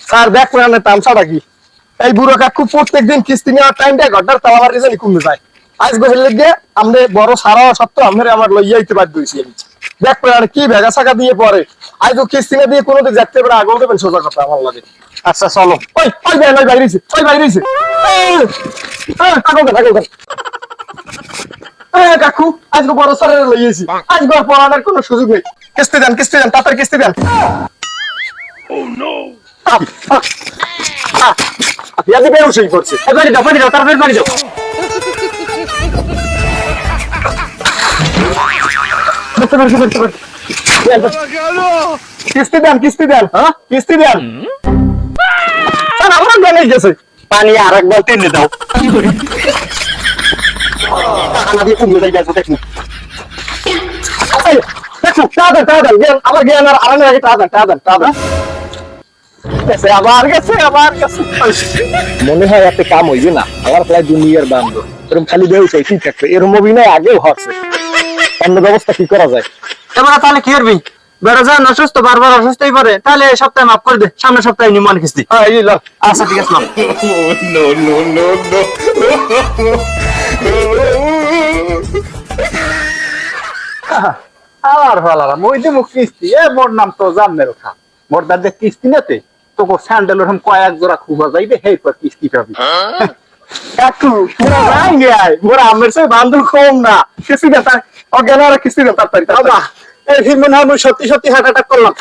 Sir back প্ল্যানের তামসাটা কি? এই বুড়ো কাকু প্রত্যেকদিন কিস্তি নেওয়ার টাইমটা ঘরটার তাও আমার রিজনই কমে যায়। আজ গোসলে গিয়ে আমরা বড় সারা সত্ত্বেও আমার লইয়া দিতে বাধ্য হয়েছি আমি। ব্যাক প্ল্যানে কি ভেগা ছাকা দিয়ে পরে আজ তো কিস্তি না দিয়ে কোনোদিন যাচ্ছে পারে আগেও দেবেন সোজা কথা আমার লাগে। আচ্ছা চলো ওই ওই বাইরেছে ওই বাইরেছে কাকু আজকে বড় সারের লইয়েছি আজকে আর পড়ানোর কোনো সুযোগ নেই। কিস্তি দেন তাড়াতাড়ি কিস্তি দেন। ইয়াদি বেউসই করছে বাড়ি যাও তাড়াতাড়ি বাড়ি যাও। কিস্তি দেন হ্যাঁ কিস্তি দেন। আমার জানাই গেছে পানি আর একবার টেনে দাও। আবার জ্ঞান আর আরামের আগে টাকা আবার গেছে মনে হয় একটা কাম হইবে না। আমার প্রায় দুনিয়ার বান্ধব এরকম খালি বেউসাই ঠিক থাকবে এরকম অভিনয় আগেও হচ্ছে। অন্য ব্যবস্থা কি করা যায়? এবার তাহলে কি করবি? বেড়া যা অসুস্থ বারবার অসুস্থই পারে, তাহলে এই সপ্তাহে মাফ করে দে, সামনের সপ্তাহে নিমন কিস্তি। আচ্ছা ঠিক আছে। আবার ভালারা মই দেবো কিস্তি এ মোর নাম তো জামের খা মোর দাদা কিস্তি নেতে তোকে স্যান্ডেল ওরকম কয়েক জোড়া খুবা যাইবে হেই পর কিস্তি পাবি। কাকু পুরা যাইঙ্গে মোরা আমের সে বান্ধব কম না কিস্তি দেন তার অজ্ঞান আর কিস্তি দেন তাড়াতাড়ি। বাবা এই মনে হয় সত্যি সত্যি হার্ট অ্যাটাক করলাম।